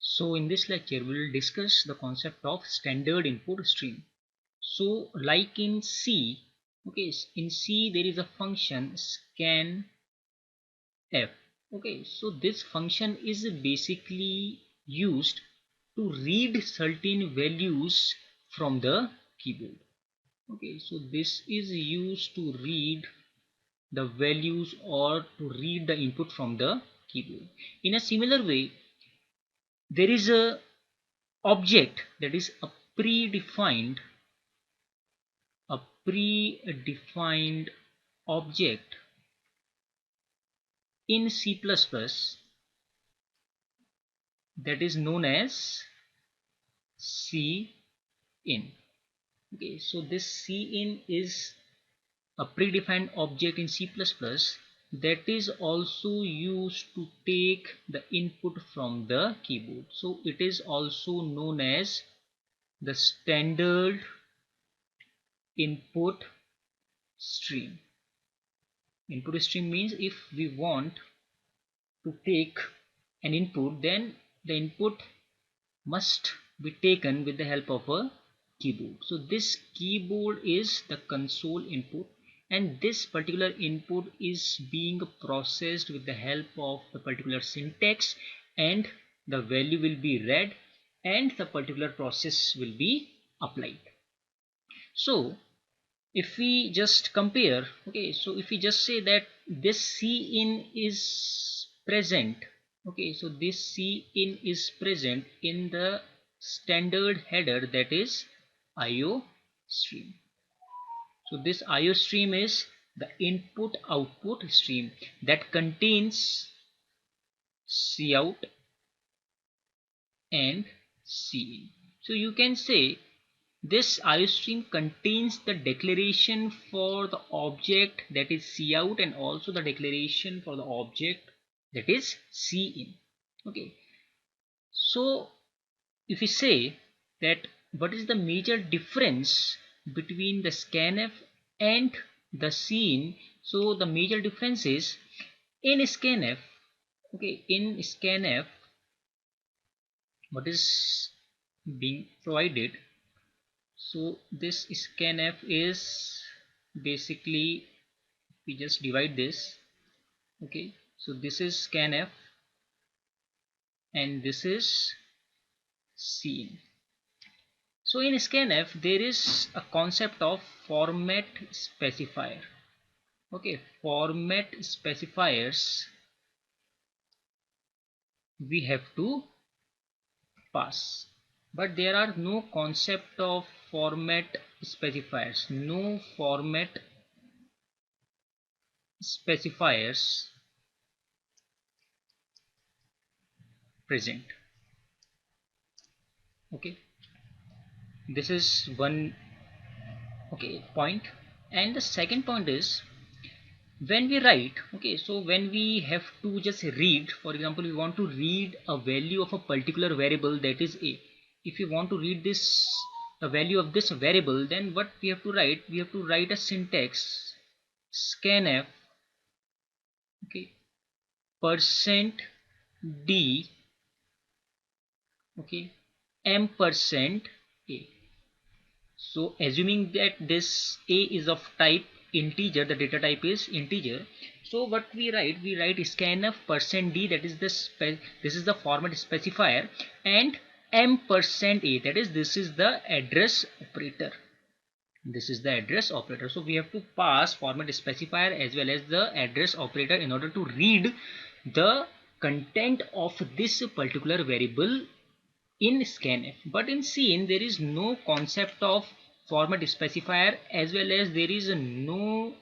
So in this lecture we will discuss the concept of standard input stream. So like in C, okay, in C there is a function scanf. Okay, so this function is basically used to read certain values from the keyboard. Okay, so this is used to read the values or to read the input from the keyboard. In a similar way, there is a object that is a predefined object in C++ that is known as cin. Okay, so this cin is a predefined object in C++ that is also used to take the input from the keyboard. So it is also known as the standard input stream. Input stream means if we want to take an input, then the input must be taken with the help of a keyboard. So this keyboard is the console input, and this particular input is being processed with the help of the particular syntax, and the value will be read and the particular process will be applied. So if we just compare, okay, so if we just say that this cin is present, okay, so this cin is present in the standard header, that is IO stream. So this IO stream is the input output stream that contains cout and cin. So you can say this IO stream contains the declaration for the object that is cout and also the declaration for the object that is cin. Okay, so if we say that what is the major difference between the scanf and the cin, so the major difference is in scanf, okay, in scanf what is being provided. So this scanf is basically, we just divide this, okay, so this is scanf and this is cin. So in scanf there is a concept of format specifier. Okay, format specifiers we have to pass, but there are no concept of format specifiers, no format specifiers present. Okay, this is one, okay, point. And the second point is when we write, okay, so when we have to just read, for example we want to read a value of a particular variable, that is a, if you want to read this the value of this variable, then what we have to write, we have to write a syntax scanf, okay, percent d, okay, ampersand a. So assuming that this a is of type integer, the data type is integer, so what we write scanf percent d, that is this is the format specifier, and ampersand a, that is this is the address operator, this is the address operator. So we have to pass format specifier as well as the address operator in order to read the content of this particular variable in scanf. But in cin there is no concept of format specifier as well as there is no,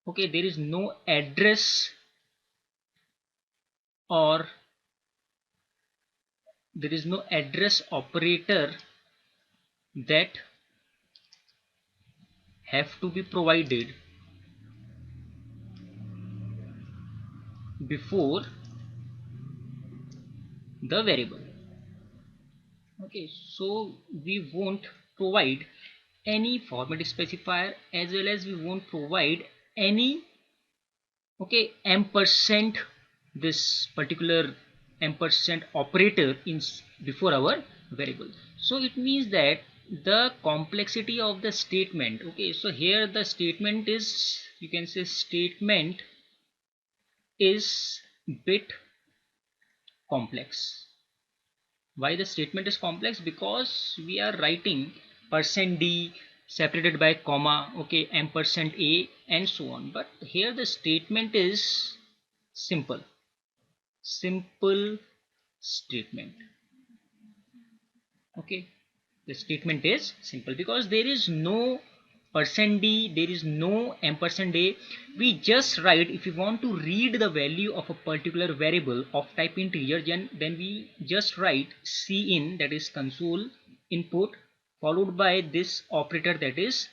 okay, there is no address, or there is no address operator that have to be provided before the variable. Okay, so we won't provide any format specifier as well as we won't provide any, okay, ampersand this particular ampersand operator in before our variable. So it means that the complexity of the statement, okay, so here the statement is, you can say statement is bit complex. Why the statement is complex? Because we are writing %d separated by comma, okay, ampersand a and so on, but here the statement is simple statement. Okay, the statement is simple because there is no %d, there is no ampersand a. We just write, if we want to read the value of a particular variable of type integer, then we just write cin, that is console input, followed by this operator, that is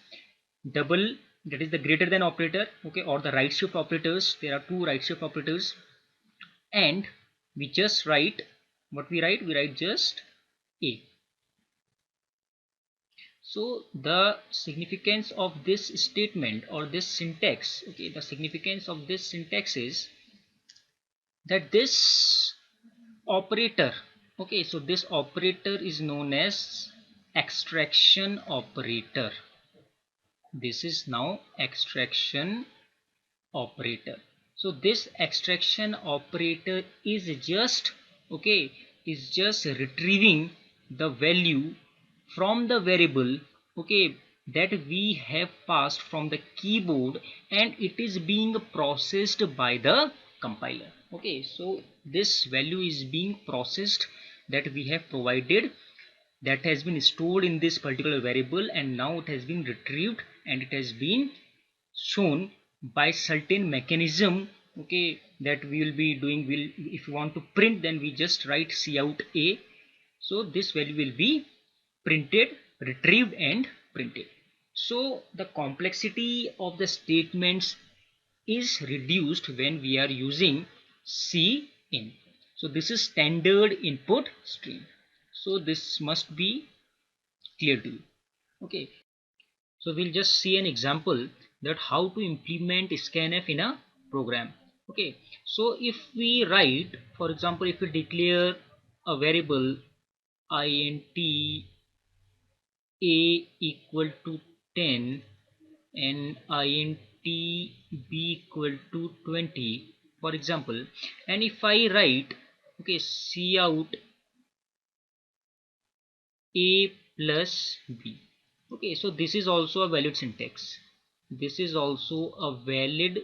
double, that is the greater than operator, okay, or the right shift operators. There are two right shift operators, and we just write what we write, just a. So the significance of this statement or this syntax, okay, the significance of this syntax is that this operator, okay, so this operator is known as extraction operator. This is now extraction operator. So this extraction operator is just, okay, is just retrieving the value from the variable, okay, that we have passed from the keyboard, and it is being processed by the compiler. Okay, so this value is being processed that we have provided, that has been stored in this particular variable, and now it has been retrieved and it has been shown by certain mechanism, okay, that we will be doing. Will, if you want to print, then we just write cout a, so this value will be printed, retrieved and printed. So the complexity of the statements is reduced when we are using cin. So this is standard input stream, so this must be clear to you. Okay, so we'll just see an example that how to implement scanf in a program. Okay, so if we write, for example, if we declare a variable int a equal to 10 and int b equal to 20, for example, and if I write, okay, cout a plus b, okay, so this is also a valid syntax. This is also a valid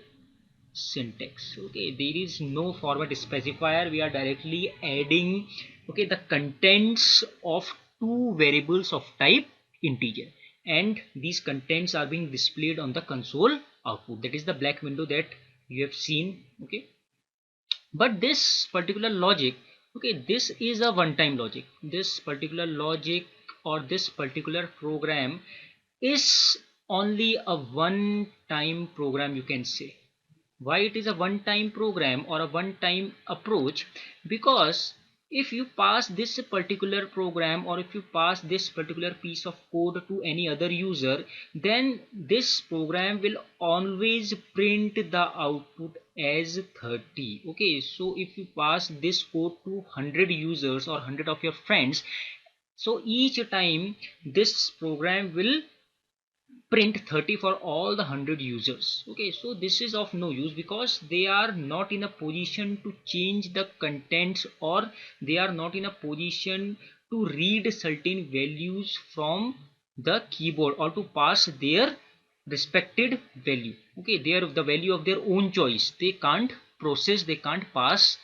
syntax. Okay, there is no format specifier. We are directly adding, okay, the contents of two variables of type integer, and these contents are being displayed on the console output. That is the black window that you have seen. Okay, but this particular logic, okay, this is a one-time logic. This particular logic or this particular program is only a one-time program, you can say. Why it is a one-time program or a one-time approach? Because if you pass this particular program, or if you pass this particular piece of code to any other user, then this program will always print the output as 30. Okay, so if you pass this code to 100 users or 100 of your friends, so each time this program will print 30 for all the 100 users. Okay, so this is of no use because they are not in a position to change the contents, or they are not in a position to read certain values from the keyboard, or to pass their respected value. Okay, the value of their own choice, they can't process, they can't pass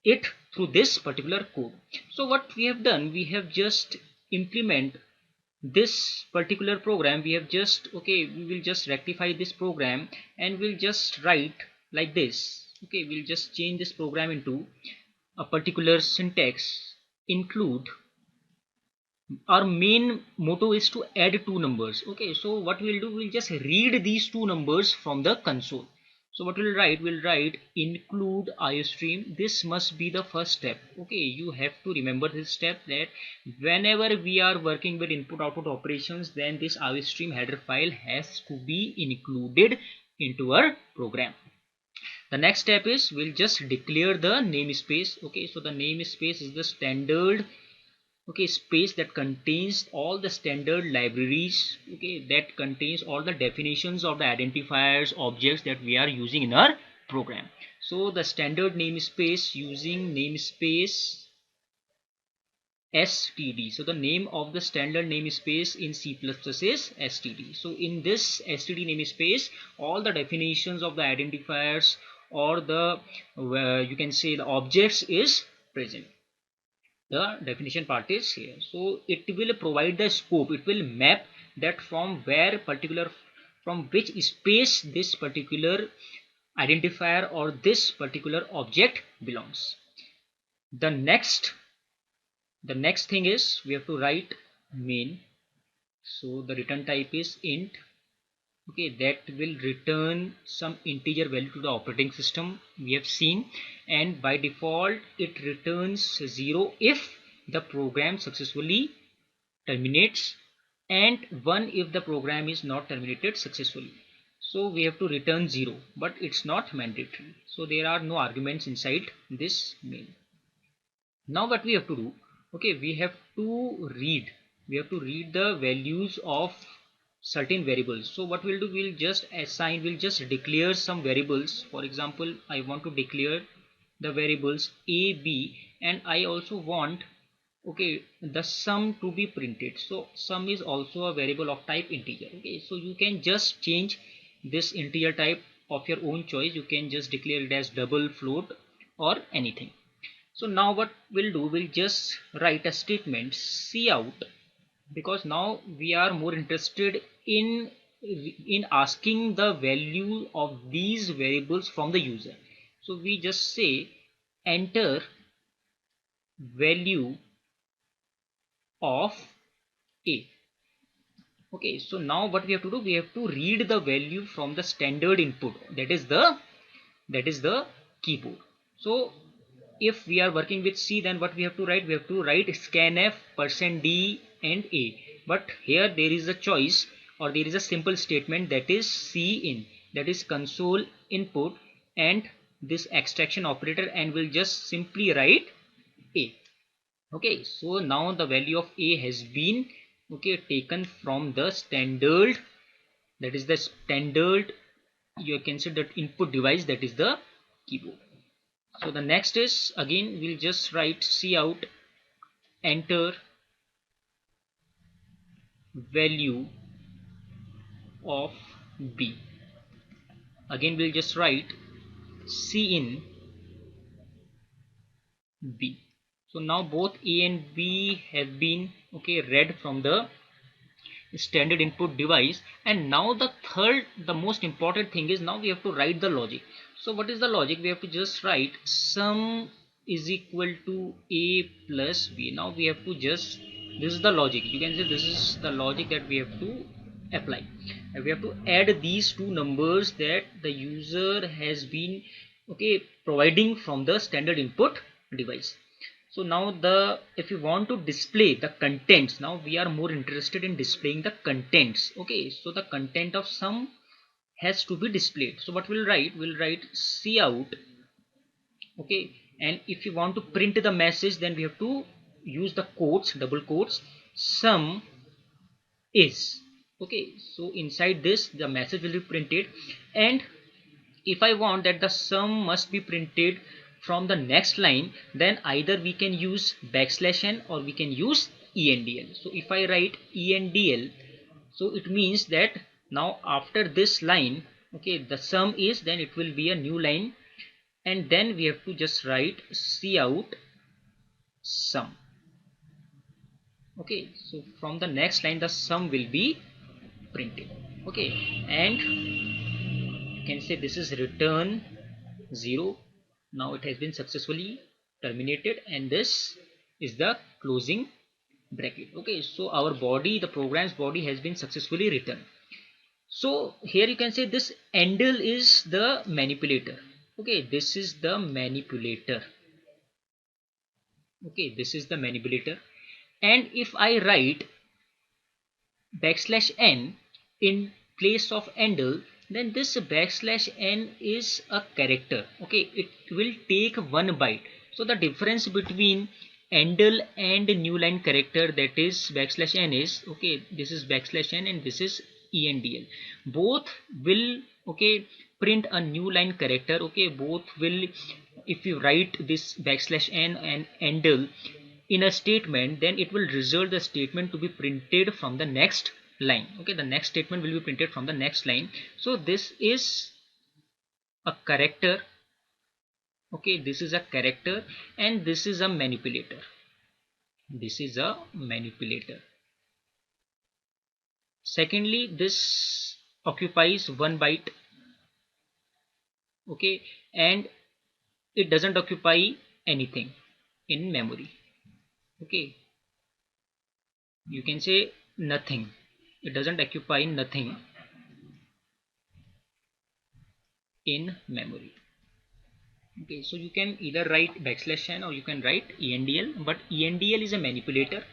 it through this particular code. So what we have done, we have just implement this particular program. We have just, okay, we will just rectify this program and we'll just write like this. Okay, we'll just change this program into a particular syntax. Include, our main motto is to add two numbers. Okay, so what we'll do, we'll just read these two numbers from the console. So what we'll write include iostream. This must be the first step. Okay, you have to remember this step, that whenever we are working with input output operations, then this iostream header file has to be included into our program. The next step is we'll just declare the namespace. Okay, so the namespace is the standard, okay, space that contains all the standard libraries, okay, that contains all the definitions of the identifiers objects that we are using in our program. So the standard namespace using namespace std. So the name of the standard namespace in C++ is std. So in this std namespace, all the definitions of the identifiers or the you can say the objects is present. The definition part is here. So it will provide the scope, it will map that from which space this particular identifier or this particular object belongs. The next thing is we have to write main. So the return type is int, okay, that will return some integer value to the operating system we have seen, and by default it returns 0 if the program successfully terminates, and 1 if the program is not terminated successfully. So we have to return 0, but it's not mandatory, so there are no arguments inside this main. Now what we have to do, okay, we have to read the values of certain variables. So what we'll do, we'll just declare some variables. For example, I want to declare the variables a, b, and I also want, okay, the sum to be printed. So sum is also a variable of type integer. Okay, so you can just change this integer type of your own choice. You can just declare it as double, float, or anything. So now what we'll do, we'll just write a statement cout, because now we are more interested in asking the value of these variables from the user. So we just say enter value of a. Okay, so now what we have to do, we have to read the value from the standard input, that is the keyboard. So if we are working with C, then what we have to write, we have to write scanf %d and a. But here there is a choice, or there is a simple statement, that is cin, that is console input, and this extraction operator, and we'll just simply write a. Okay, so now the value of a has been, okay, taken from the standard, that is the standard, you can say that input device, that is the keyboard. So the next is, again we'll just write cout enter value of b. Again we'll just write cin b. So now both a and b have been, okay, read from the standard input device. And now the most important thing is, now we have to write the logic. So what is the logic? We have to just write sum is equal to a plus b. Now we have to just, this is the logic, you can say this is the logic that we have to apply, and we have to add these two numbers that the user has been, okay, providing from the standard input device. So now if you want to display the contents, now we are more interested in displaying the contents. Okay, so the content of sum has to be displayed. So what we'll write cout, okay, and if you want to print the message, then we have to use the quotes, double quotes, sum is, okay. So inside this the message will be printed, and if I want that the sum must be printed from the next line, then either we can use \n or we can use endl. So if I write endl, so it means that now after this line, okay, the sum is, then it will be a new line, and then we have to just write cout sum. Okay, so from the next line the sum will be printed. Okay, and you can say this is return 0. Now it has been successfully terminated, and this is the closing bracket. Okay, so our body, the program's body, has been successfully written. So here you can say this endl is the manipulator. Okay, this is the manipulator. Okay, this is the manipulator. And if I write \n in place of endl, then this backslash n is a character. Okay, it will take one byte. So the difference between endl and new line character, that is backslash n, is, okay, this is backslash n and this is endl. Both will, okay, print a new line character. Okay, both will, if you write this backslash n and endl in a statement, then it will result the statement to be printed from the next line. Okay, the next statement will be printed from the next line. So this is a character. Okay, this is a character and this is a manipulator. This is a manipulator. Secondly, this occupies 1 byte. Okay, and it doesn't occupy anything in memory. Okay, you can say nothing. It doesn't occupy nothing in memory. Okay, so you can either write backslash n or you can write endl, but endl is a manipulator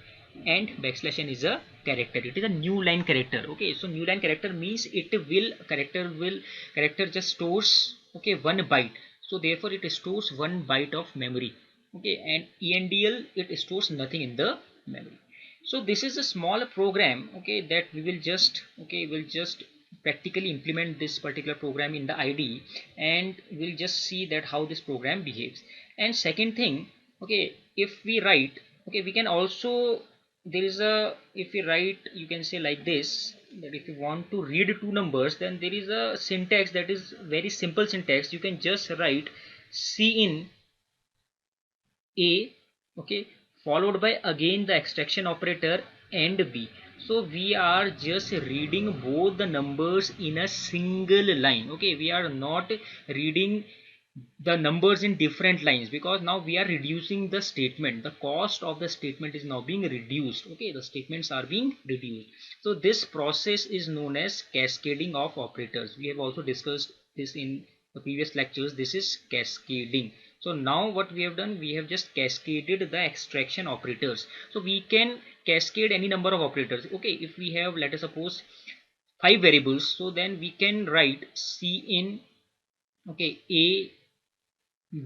and backslash n is a character. It is a new line character. Okay, so new line character means it will, character just stores, okay, 1 byte. So therefore it stores 1 byte of memory. Okay, and endl, it stores nothing in the memory. So this is a small program, okay, that we will just, okay, we'll just practically implement this particular program in the IDE, and we'll just see that how this program behaves. And second thing, okay, if we write, okay, we can also, there is a, if we write, you can say like this, that if you want to read two numbers, then there is a syntax that is very simple syntax. You can just write cin a, okay, followed by again the extraction operator and b. So we are just reading both the numbers in a single line. Okay, we are not reading the numbers in different lines, because now we are reducing the statement. The cost of the statement is now being reduced. Okay, the statements are being reduced. So this process is known as cascading of operators. We have also discussed this in the previous lectures. This is cascading. So now what we have done, we have just cascaded the extraction operators. So we can cascade any number of operators. Okay, if we have, let us suppose, 5 variables, so then we can write cin, okay, a,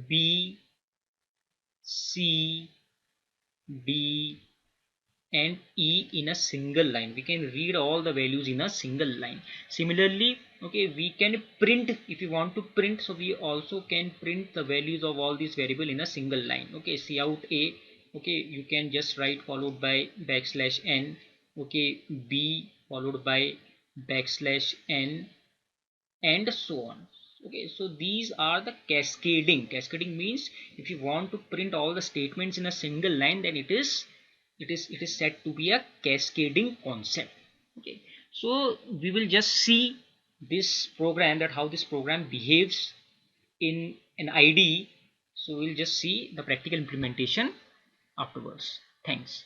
b, c, d and e in a single line. We can read all the values in a single line. Similarly, okay, we can print, if you want to print, so we also can print the values of all these variable in a single line. Okay, cout a, okay, you can just write followed by backslash n, okay, b followed by backslash n, and so on. Okay, so these are the cascading means if you want to print all the statements in a single line, then it is said to be a cascading concept. Okay, so we will just see this program, that how this program behaves in an IDE. So we'll just see the practical implementation afterwards. Thanks.